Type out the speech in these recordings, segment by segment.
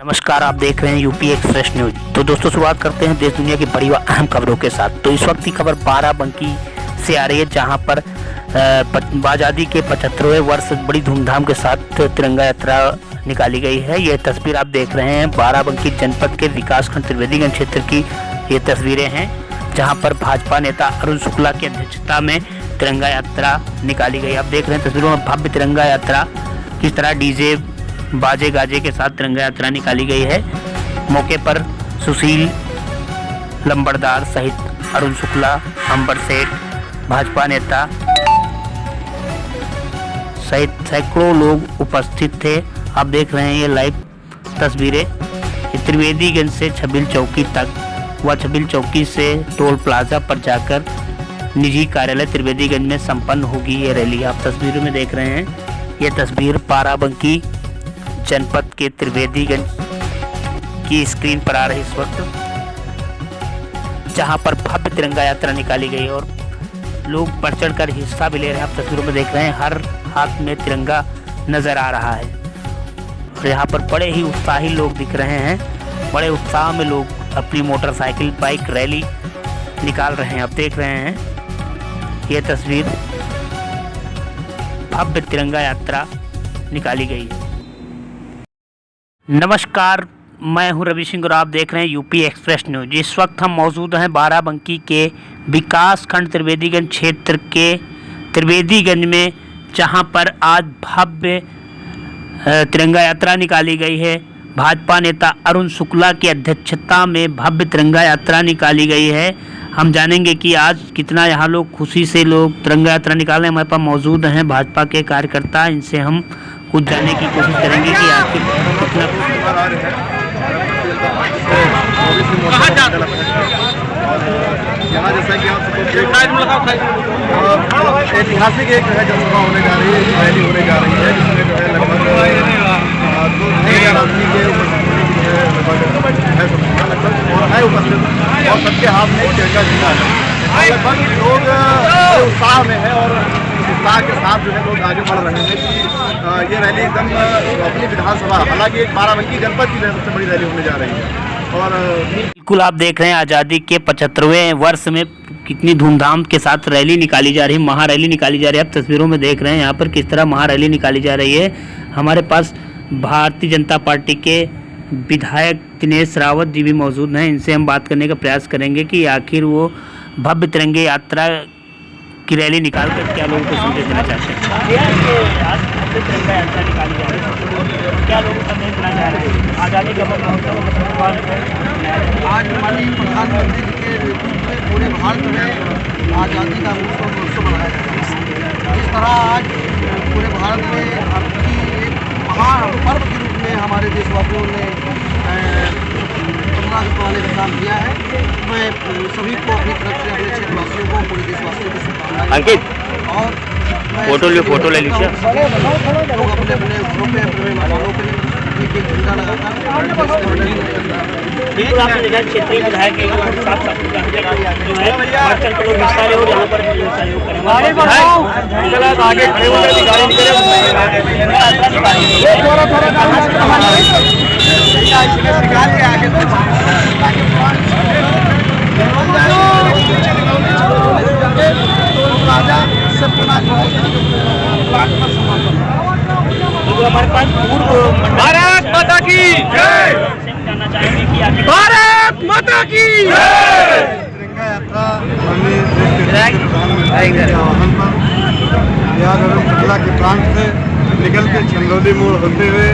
नमस्कार, आप देख रहे हैं यूपी एक्सप्रेस न्यूज। तो दोस्तों, शुरुआत करते हैं देश दुनिया की बड़ी व अहम खबरों के साथ। तो इस वक्त की खबर बाराबंकी से आ रही है, जहां पर आज़ादी के 75वें वर्ष बड़ी धूमधाम के साथ तिरंगा यात्रा निकाली गई है। यह तस्वीर आप देख रहे हैं बाराबंकी जनपद के विकासखंड त्रिवेदीगंज क्षेत्र की ये तस्वीरें हैं, जहां पर भाजपा नेता अरुण शुक्ला की अध्यक्षता में तिरंगा यात्रा निकाली गई। आप देख रहे हैं तस्वीरों में भव्य तिरंगा यात्रा, किस तरह डीजे बाजे गाजे के साथ तिरंगा यात्रा निकाली गई है। मौके पर सुशील लंबड़दार सहित अरुण शुक्ला, अंबर सेठ, भाजपा नेता सहित सैकड़ों लोग उपस्थित थे। आप देख रहे हैं ये लाइव तस्वीरें। त्रिवेदीगंज से छबिल चौकी तक व छबिल चौकी से टोल प्लाजा पर जाकर निजी कार्यालय त्रिवेदीगंज में संपन्न होगी ये रैली। आप तस्वीरों में देख रहे हैं ये तस्वीर बाराबंकी जनपद के त्रिवेदीगंज की स्क्रीन पर आ रही इस वक्त, जहां पर भव्य तिरंगा यात्रा निकाली गई और लोग बढ़ चढ़ कर हिस्सा भी ले रहे हैं। आप तस्वीरों में देख रहे हैं हर हाथ में तिरंगा नजर आ रहा है और यहाँ पर बड़े ही उत्साही लोग दिख रहे हैं। बड़े उत्साह में लोग अपनी मोटरसाइकिल बाइक रैली निकाल रहे हैं। आप देख रहे हैं ये तस्वीर, भव्य तिरंगा यात्रा निकाली गई है। नमस्कार, मैं हूं रवि सिंह और आप देख रहे हैं यूपी एक्सप्रेस न्यूज। इस वक्त हम मौजूद हैं बाराबंकी के विकासखंड त्रिवेदीगंज क्षेत्र के त्रिवेदीगंज में, जहां पर आज भव्य तिरंगा यात्रा निकाली गई है। भाजपा नेता अरुण शुक्ला की अध्यक्षता में भव्य तिरंगा यात्रा निकाली गई है। हम जानेंगे कि आज कितना यहाँ लोग खुशी से लोग तिरंगा यात्रा निकाल रहे हैं। हमारे पास मौजूद हैं भाजपा के कार्यकर्ता, इनसे हम कुछ जानने की कोशिश करेंगे कि आखिर कितना यहाँ जैसा कि आप ऐतिहासिक एक जनसभा होने जा रही है, रैली होने जा रही है, जिसमें जो है लगभग 2,000 आदमी के है उपस्थित और सबके हाथ में तिरंगा झंडा है। लगभग लोग उत्साह में है और उत्साह के साथ जो है लोग आगे बढ़ रहे हैं कि ये रैली एकदम अपनी विधानसभा, हालांकि एक बाराबंकी जनपद की सबसे बड़ी रैली होने जा रही है। और बिल्कुल आप देख रहे हैं आज़ादी के 75वें वर्ष में कितनी धूमधाम के साथ रैली निकाली जा रही है, महारैली निकाली जा रही है। आप तस्वीरों में देख रहे हैं यहाँ पर किस तरह महारैली निकाली जा रही है। हमारे पास भारतीय जनता पार्टी के विधायक दिनेश रावत जी भी मौजूद हैं, इनसे हम बात करने का प्रयास करेंगे कि आखिर वो भव्य तिरंगे यात्रा की रैली निकाल कर क्या लोगों को संदेश देना चाहते हैं। आज भव्य तिरंगा यात्रा निकाली जा रही है, क्या लोगों को संदेश देना चाह रहे हैं। आज़ादी का आज माननीय प्रधानमंत्री जी के नेतृत्व में पूरे भारत में आज़ादी का उत्सव मनाया जा रहा है। जिस तरह आज पूरे भारत में आपकी एक महापर्व के रूप में हमारे देशवासियों ने 15 अगस्त वाले का काम किया है, मैं सभी को अपनी तरफ से, अपने क्षेत्रवासियों को, पूरे देशवासियों को शुभकामनाएं और फोटो ले लीजिए। लोग अपने अपने घरों में अपने मेहमानों के लिए एक झंडा लगाकर आपने देखा क्षेत्रीय विधायक जो है हिस्सा ले और यहाँ पर सहयोग हमारे पास पूर्व भारत माता की जय कहना चाहेंगे कि भारत माता की जय। तिरंगा यात्रा के आह्वान पर यहाँ अरुण शुक्ला के प्लांट से निकल के चंदौली मोड़ होते हुए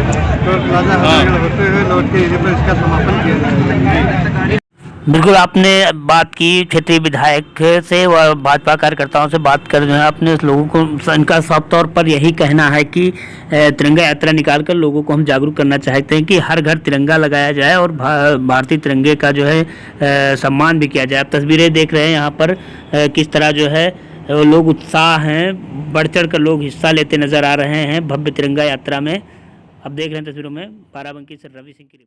टोल प्लाजा होते हुए लौट के यहीं पर इसका समापन किया जाएगा। बिल्कुल आपने बात की क्षेत्रीय विधायक से व भाजपा कार्यकर्ताओं से बात कर जो है अपने लोगों को, इनका साफ तौर पर यही कहना है कि तिरंगा यात्रा निकालकर लोगों को हम जागरूक करना चाहते हैं कि हर घर तिरंगा लगाया जाए और भारतीय तिरंगे का जो है सम्मान भी किया जाए। आप तस्वीरें देख रहे हैं यहाँ पर किस तरह जो है लोग उत्साह हैं, बढ़ चढ़ कर लोग हिस्सा लेते नजर आ रहे हैं भव्य तिरंगा यात्रा में। अब देख रहे हैं तस्वीरों में बाराबंकी से रवि सिंह की